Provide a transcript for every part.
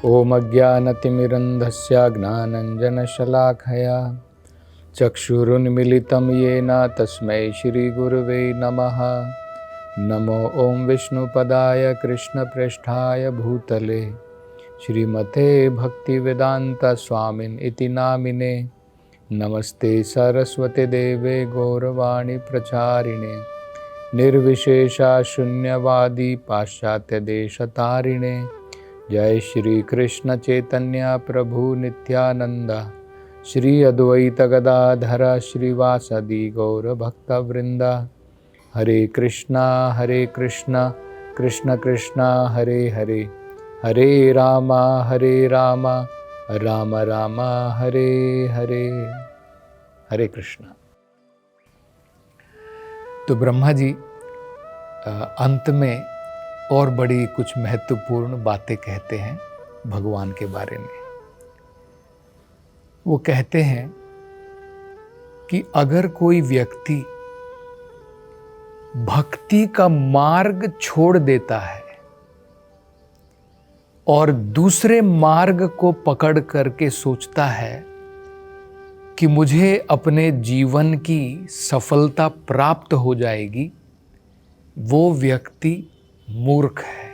ओम अज्ञानतिमिरन्धस्य ज्ञानञ्जनशलाखया चक्षुरुन्मिलितं येन तस्मै श्रीगुरुवे नमः। नमो ओं विष्णुपदाय कृष्णप्रेष्ठाय भूतले श्रीमते भक्तिवेदान्तस्वामिन् इति नामिने। नमस्ते सरस्वती देवे गौरवाणी प्रचारिणे निर्विशेषा शून्यवादी पाश्चात्यदेशतारिणे। जय श्री कृष्ण चैतन्य प्रभु नित्यानंद श्री अद्वैत गदाधर श्रीवासदि गौर भक्तवृंद। हरे कृष्णा कृष्ण कृष्ण हरे हरे, हरे राम राम राम हरे हरे। हरे कृष्णा। तो ब्रह्मा जी अंत में और बड़ी कुछ महत्वपूर्ण बातें कहते हैं भगवान के बारे में। वो कहते हैं कि अगर कोई व्यक्ति भक्ति का मार्ग छोड़ देता है और दूसरे मार्ग को पकड़ करके सोचता है कि मुझे अपने जीवन की सफलता प्राप्त हो जाएगी, वो व्यक्ति मूर्ख है।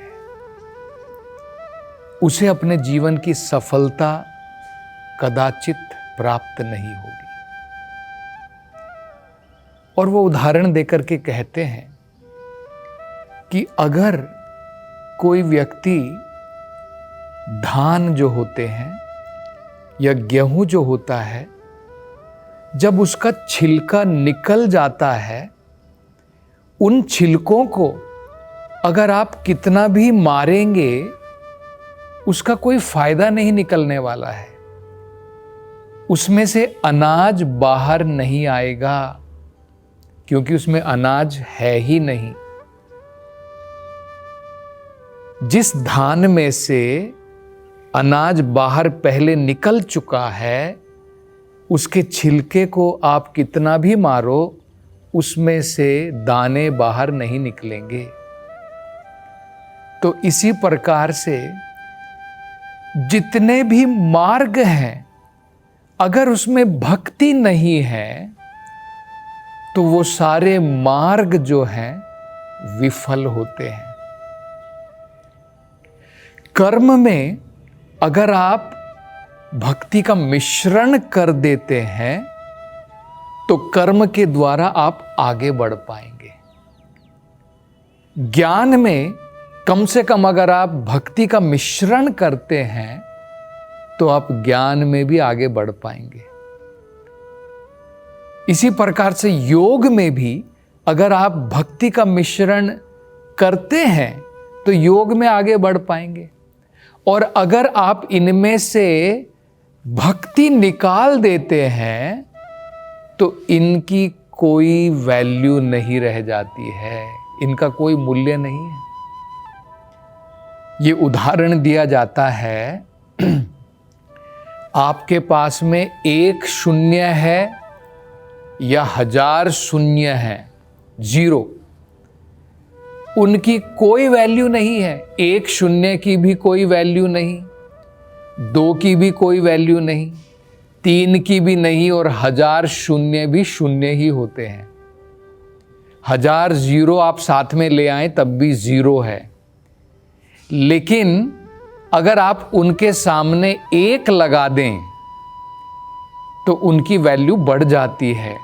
उसे अपने जीवन की सफलता कदाचित प्राप्त नहीं होगी। और वो उदाहरण देकर के कहते हैं कि अगर कोई व्यक्ति धान जो होते हैं या गेहूं जो होता है, जब उसका छिलका निकल जाता है, उन छिलकों को अगर आप कितना भी मारेंगे उसका कोई फायदा नहीं निकलने वाला है। उसमें से अनाज बाहर नहीं आएगा क्योंकि उसमें अनाज है ही नहीं। जिस धान में से अनाज बाहर पहले निकल चुका है, उसके छिलके को आप कितना भी मारो उसमें से दाने बाहर नहीं निकलेंगे। तो इसी प्रकार से जितने भी मार्ग हैं, अगर उसमें भक्ति नहीं है तो वो सारे मार्ग जो हैं विफल होते हैं। कर्म में अगर आप भक्ति का मिश्रण कर देते हैं तो कर्म के द्वारा आप आगे बढ़ पाएंगे। ज्ञान में कम से कम अगर आप भक्ति का मिश्रण करते हैं तो आप ज्ञान में भी आगे बढ़ पाएंगे। इसी प्रकार से योग में भी अगर आप भक्ति का मिश्रण करते हैं तो योग में आगे बढ़ पाएंगे। और अगर आप इनमें से भक्ति निकाल देते हैं तो इनकी कोई वैल्यू नहीं रह जाती है, इनका कोई मूल्य नहीं है। ये उदाहरण दिया जाता है, आपके पास में 1 शून्य है या 1000 शून्य है, 0, उनकी कोई वैल्यू नहीं है। 1 शून्य की भी कोई वैल्यू नहीं, 2 की भी कोई वैल्यू नहीं, 3 की भी नहीं, और 1000 शून्य भी शून्य ही होते हैं। 1000 जीरो आप साथ में ले आए तब भी 0 है। लेकिन अगर आप उनके सामने 1 लगा दें तो उनकी वैल्यू बढ़ जाती है।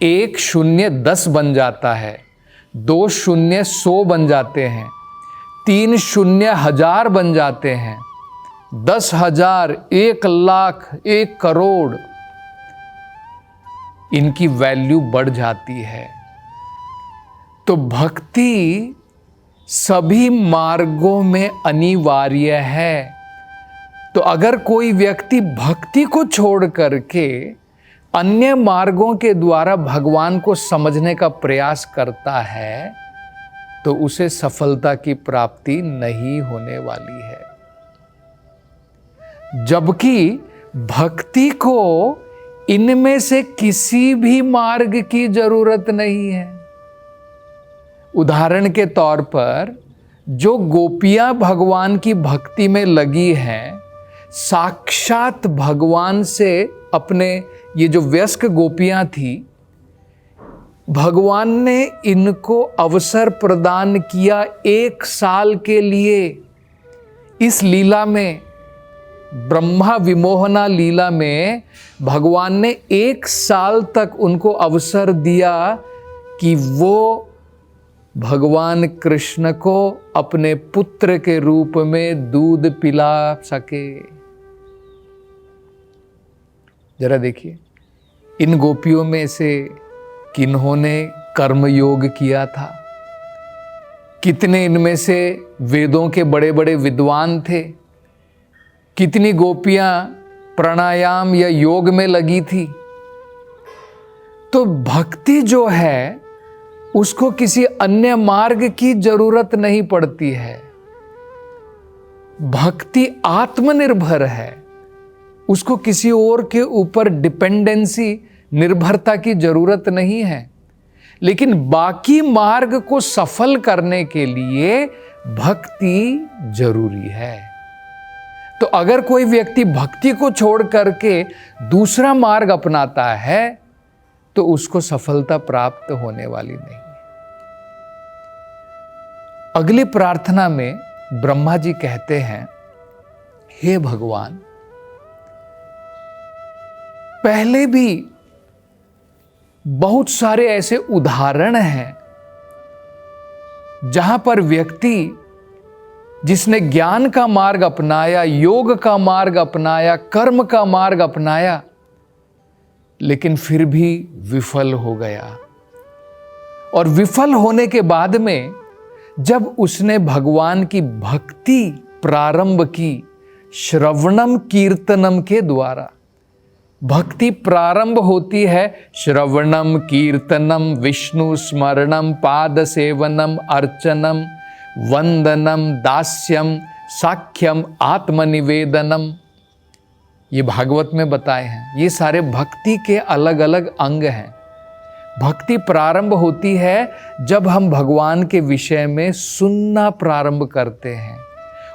1 शून्य 10 बन जाता है, 2 शून्य 100 बन जाते हैं, 3 शून्य 1000 बन जाते हैं, 10,000, 1,00,000, 1 करोड़, इनकी वैल्यू बढ़ जाती है। तो भक्ति सभी मार्गों में अनिवार्य है। तो अगर कोई व्यक्ति भक्ति को छोड़ करके अन्य मार्गों के द्वारा भगवान को समझने का प्रयास करता है तो उसे सफलता की प्राप्ति नहीं होने वाली है। जबकि भक्ति को इनमें से किसी भी मार्ग की जरूरत नहीं है। उदाहरण के तौर पर जो गोपियां भगवान की भक्ति में लगी हैं, साक्षात भगवान से अपने, ये जो वयस्क गोपियां थी, भगवान ने इनको अवसर प्रदान किया 1 साल के लिए। इस लीला में, ब्रह्मा विमोहना लीला में, भगवान ने 1 साल तक उनको अवसर दिया कि वो भगवान कृष्ण को अपने पुत्र के रूप में दूध पिला सके। जरा देखिए, इन गोपियों में से किन्होंने कर्मयोग किया था, कितने इनमें से वेदों के बड़े बड़े विद्वान थे, कितनी गोपियां प्राणायाम या योग में लगी थी। तो भक्ति जो है उसको किसी अन्य मार्ग की जरूरत नहीं पड़ती है। भक्ति आत्मनिर्भर है, उसको किसी और के ऊपर डिपेंडेंसी, निर्भरता की जरूरत नहीं है। लेकिन बाकी मार्ग को सफल करने के लिए भक्ति जरूरी है। तो अगर कोई व्यक्ति भक्ति को छोड़ करके दूसरा मार्ग अपनाता है तो उसको सफलता प्राप्त होने वाली नहीं है। अगली प्रार्थना में ब्रह्मा जी कहते हैं, हे भगवान, पहले भी बहुत सारे ऐसे उदाहरण हैं जहां पर व्यक्ति जिसने ज्ञान का मार्ग अपनाया, योग का मार्ग अपनाया, कर्म का मार्ग अपनाया, लेकिन फिर भी विफल हो गया। और विफल होने के बाद में जब उसने भगवान की भक्ति प्रारंभ की, श्रवणम कीर्तनम के द्वारा, भक्ति प्रारंभ होती है श्रवणम कीर्तनम विष्णु स्मरणम पाद सेवनम अर्चनम वंदनम दास्यम साख्यम आत्मनिवेदनम। ये भागवत में बताए हैं। ये सारे भक्ति के अलग अलग अंग हैं। भक्ति प्रारंभ होती है जब हम भगवान के विषय में सुनना प्रारंभ करते हैं,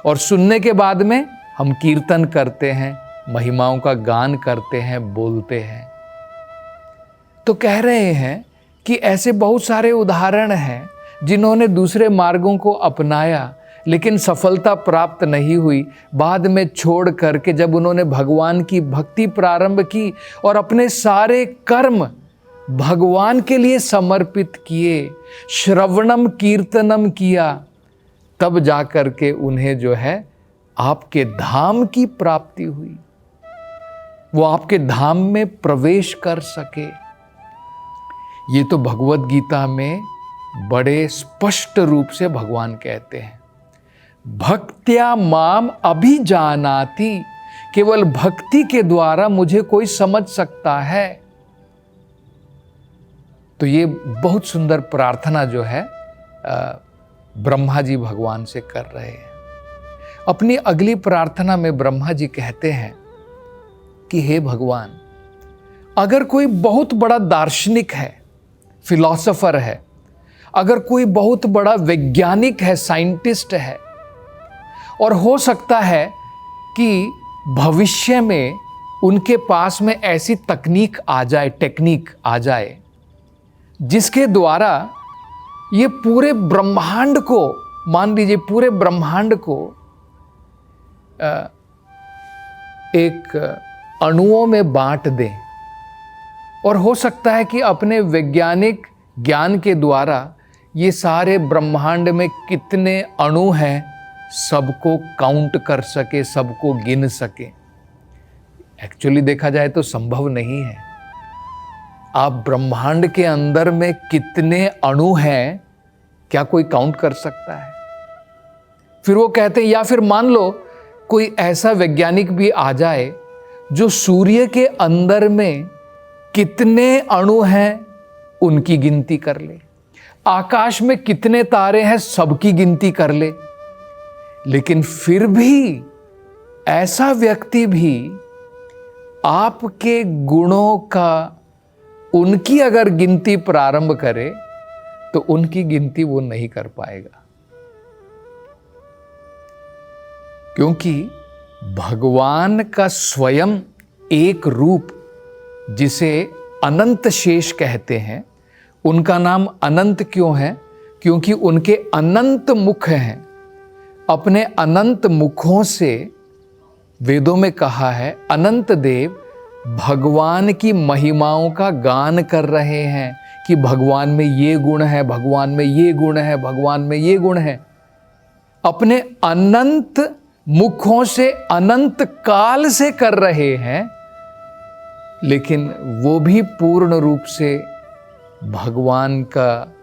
और सुनने के बाद में हम कीर्तन करते हैं, महिमाओं का गान करते हैं, बोलते हैं। तो कह रहे हैं कि ऐसे बहुत सारे उदाहरण हैं जिन्होंने दूसरे मार्गों को अपनाया लेकिन सफलता प्राप्त नहीं हुई। बाद में छोड़ करके जब उन्होंने भगवान की भक्ति प्रारंभ की और अपने सारे कर्म भगवान के लिए समर्पित किए, श्रवणम कीर्तनम किया, तब जा करके उन्हें जो है आपके धाम की प्राप्ति हुई। वो आपके धाम में प्रवेश कर सके। ये तो भगवत गीता में बड़े स्पष्ट रूप से भगवान कहते हैं, भक्त्या माम अभिजानाति। केवल भक्ति के द्वारा मुझे कोई समझ सकता है। तो ये बहुत सुंदर प्रार्थना जो है ब्रह्मा जी भगवान से कर रहे हैं। अपनी अगली प्रार्थना में ब्रह्मा जी कहते हैं कि हे भगवान, अगर कोई बहुत बड़ा दार्शनिक है, फिलॉसफर है, अगर कोई बहुत बड़ा वैज्ञानिक है, साइंटिस्ट है, और हो सकता है कि भविष्य में उनके पास में ऐसी टेक्निक आ जाए जिसके द्वारा ये पूरे ब्रह्मांड को, मान लीजिए पूरे ब्रह्मांड को एक अणुओं में बांट दें, और हो सकता है कि अपने वैज्ञानिक ज्ञान के द्वारा ये सारे ब्रह्मांड में कितने अणु हैं सबको काउंट कर सके, सबको गिन सके। एक्चुअली देखा जाए तो संभव नहीं है। आप ब्रह्मांड के अंदर में कितने अणु हैं क्या कोई काउंट कर सकता है? फिर वो कहते हैं, या फिर मान लो कोई ऐसा वैज्ञानिक भी आ जाए जो सूर्य के अंदर में कितने अणु हैं उनकी गिनती कर ले, आकाश में कितने तारे हैं सबकी गिनती कर ले, लेकिन फिर भी ऐसा व्यक्ति भी आपके गुणों का, उनकी अगर गिनती प्रारंभ करे तो उनकी गिनती वो नहीं कर पाएगा। क्योंकि भगवान का स्वयं एक रूप जिसे अनंत शेष कहते हैं, उनका नाम अनंत क्यों है? क्योंकि उनके अनंत मुख हैं। अपने अनंत मुखों से वेदों में कहा है अनंत देव भगवान की महिमाओं का गान कर रहे हैं कि भगवान में ये गुण है, भगवान में ये गुण है, भगवान में ये गुण है। अपने अनंत मुखों से अनंत काल से कर रहे हैं, लेकिन वो भी पूर्ण रूप से भगवान का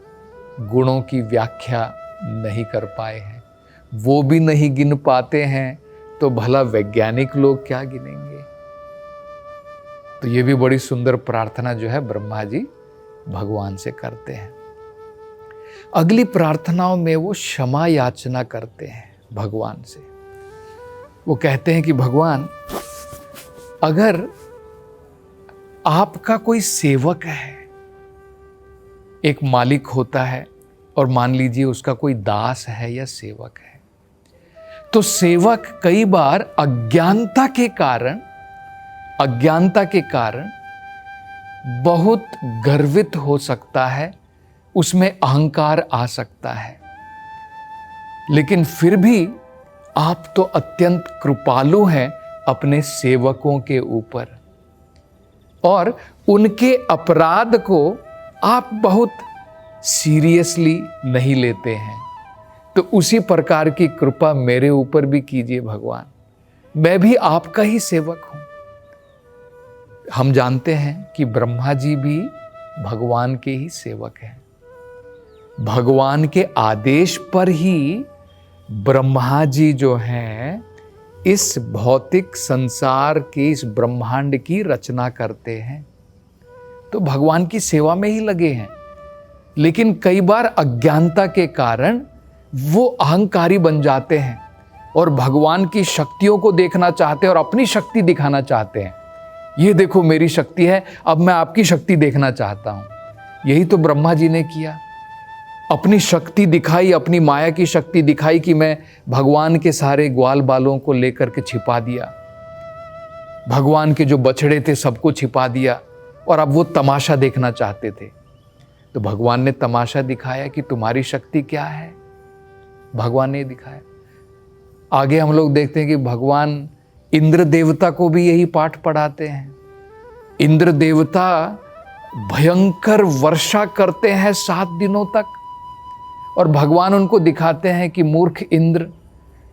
गुणों की व्याख्या नहीं कर पाए हैं। वो भी नहीं गिन पाते हैं तो भला वैज्ञानिक लोग क्या गिनेंगे? तो ये भी बड़ी सुंदर प्रार्थना जो है ब्रह्मा जी भगवान से करते हैं। अगली प्रार्थनाओं में वो क्षमा याचना करते हैं भगवान से। वो कहते हैं कि भगवान, अगर आपका कोई सेवक है, एक मालिक होता है और मान लीजिए उसका कोई दास है या सेवक है, तो सेवक कई बार अज्ञानता के कारण बहुत गर्वित हो सकता है, उसमें अहंकार आ सकता है। लेकिन फिर भी आप तो अत्यंत कृपालु हैं अपने सेवकों के ऊपर, और उनके अपराध को आप बहुत सीरियसली नहीं लेते हैं। तो उसी प्रकार की कृपा मेरे ऊपर भी कीजिए भगवान, मैं भी आपका ही सेवक हूं। हम जानते हैं कि ब्रह्मा जी भी भगवान के ही सेवक हैं। भगवान के आदेश पर ही ब्रह्मा जी जो हैं इस भौतिक संसार के, इस ब्रह्मांड की रचना करते हैं, तो भगवान की सेवा में ही लगे हैं। लेकिन कई बार अज्ञानता के कारण वो अहंकारी बन जाते हैं और भगवान की शक्तियों को देखना चाहते हैं और अपनी शक्ति दिखाना चाहते हैं। ये देखो मेरी शक्ति है, अब मैं आपकी शक्ति देखना चाहता हूं। यही तो ब्रह्मा जी ने किया, अपनी शक्ति दिखाई, अपनी माया की शक्ति दिखाई कि मैं भगवान के सारे ग्वाल बालों को लेकर के छिपा दिया, भगवान के जो बछड़े थे सबको छिपा दिया, और अब वो तमाशा देखना चाहते थे। तो भगवान ने तमाशा दिखाया कि तुम्हारी शक्ति क्या है, भगवान ने दिखाया। आगे हम लोग देखते हैं कि भगवान इंद्र देवता को भी यही पाठ पढ़ाते हैं। इंद्र देवता भयंकर वर्षा करते हैं 7 दिनों तक, और भगवान उनको दिखाते हैं कि मूर्ख इंद्र,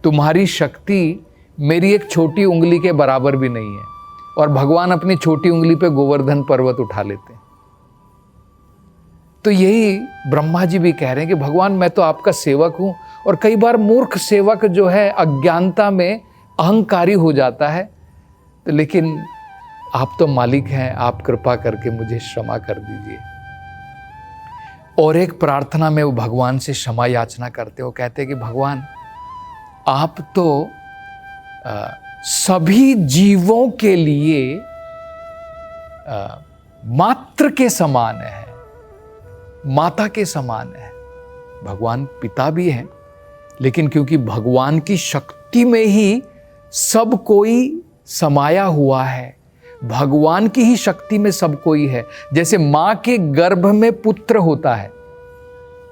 तुम्हारी शक्ति मेरी एक छोटी उंगली के बराबर भी नहीं है। और भगवान अपनी छोटी उंगली पे गोवर्धन पर्वत उठा लेते हैं। तो यही ब्रह्मा जी भी कह रहे हैं कि भगवान मैं तो आपका सेवक हूं, और कई बार मूर्ख सेवक जो है अज्ञानता में अहंकारी हो जाता है। तो लेकिन आप तो मालिक हैं, आप कृपा करके मुझे क्षमा कर दीजिए। और एक प्रार्थना में वो भगवान से क्षमा याचना करते हो, कहते हैं कि भगवान आप तो सभी जीवों के लिए मात्र के समान है, माता के समान है। भगवान पिता भी हैं, लेकिन क्योंकि भगवान की शक्ति में ही सब कोई समाया हुआ है, भगवान की ही शक्ति में सब कोई है। जैसे मां के गर्भ में पुत्र होता है,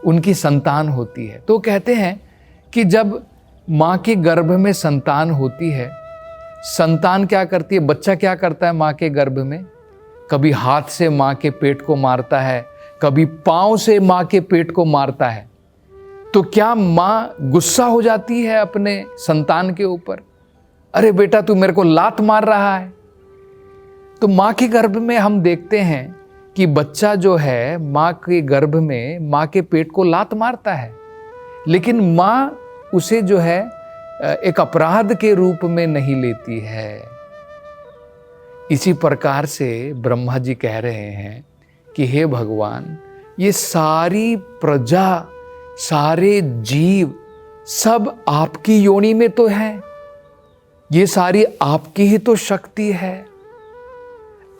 उनकी संतान होती है, तो कहते हैं कि जब मां के गर्भ में संतान होती है, संतान क्या करती है, बच्चा क्या करता है मां के गर्भ में? कभी हाथ से मां के पेट को मारता है, कभी पांव से मां के पेट को मारता है। तो क्या मां गुस्सा हो जाती है अपने संतान के ऊपर? अरे बेटा तू मेरे को लात मार रहा है। तो मां के गर्भ में हम देखते हैं कि बच्चा जो है मां के गर्भ में मां के पेट को लात मारता है, लेकिन मां उसे जो है एक अपराध के रूप में नहीं लेती है। इसी प्रकार से ब्रह्मा जी कह रहे हैं कि हे भगवान, ये सारी प्रजा, सारे जीव सब आपकी योनि में तो है, ये सारी आपकी ही तो शक्ति है।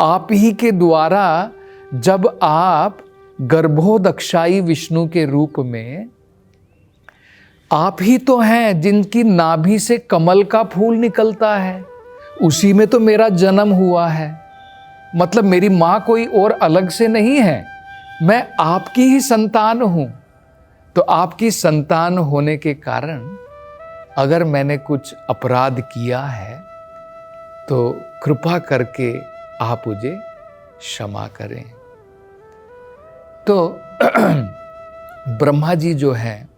आप ही के द्वारा जब आप गर्भोदक्षाई विष्णु के रूप में आप ही तो हैं जिनकी नाभि से कमल का फूल निकलता है, उसी में तो मेरा जन्म हुआ है। मतलब मेरी माँ कोई और अलग से नहीं है, मैं आपकी ही संतान हूं। तो आपकी संतान होने के कारण अगर मैंने कुछ अपराध किया है तो कृपा करके आप मुझे क्षमा करें। तो ब्रह्मा जी जो हैं,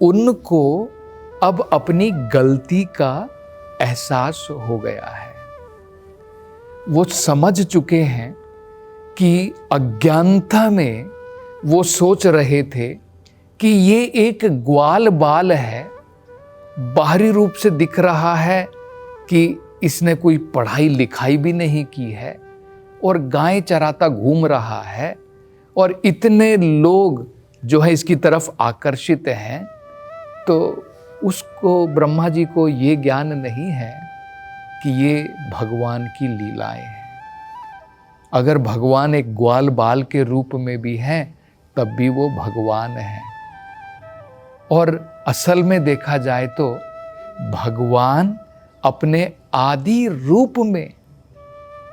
उनको अब अपनी गलती का एहसास हो गया है। वो समझ चुके हैं कि अज्ञानता में वो सोच रहे थे कि ये एक ग्वाल बाल है, बाहरी रूप से दिख रहा है कि इसने कोई पढ़ाई लिखाई भी नहीं की है और गाय चराता घूम रहा है, और इतने लोग जो है इसकी तरफ आकर्षित हैं। तो उसको, ब्रह्मा जी को ये ज्ञान नहीं है कि ये भगवान की लीलाएं हैं। अगर भगवान एक ग्वाल बाल के रूप में भी हैं तब भी वो भगवान हैं। और असल में देखा जाए तो भगवान अपने आदि रूप में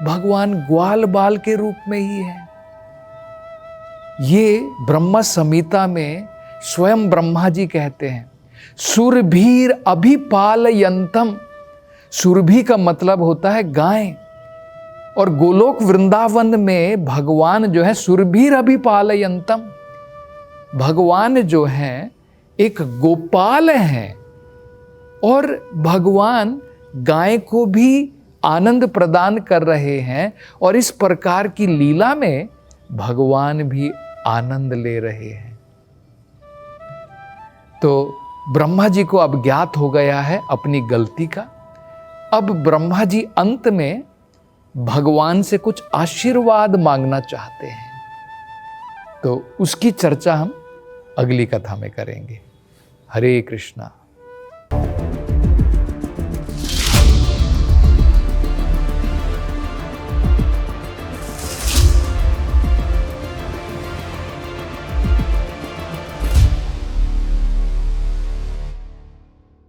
भगवान ग्वाल बाल के रूप में ही है। ये ब्रह्म संहिता में स्वयं ब्रह्मा जी कहते हैं, सुरभीर अभिपालयंतम। सुरभि का मतलब होता है गाय, और गोलोक वृंदावन में भगवान जो है सुरभीर अभिपालयंतम, भगवान जो है एक गोपाल हैं, और भगवान गाय को भी आनंद प्रदान कर रहे हैं, और इस प्रकार की लीला में भगवान भी आनंद ले रहे हैं। तो ब्रह्मा जी को अब ज्ञात हो गया है अपनी गलती का। अब ब्रह्मा जी अंत में भगवान से कुछ आशीर्वाद मांगना चाहते हैं। तो उसकी चर्चा हम अगली कथा में करेंगे। हरे कृष्णा।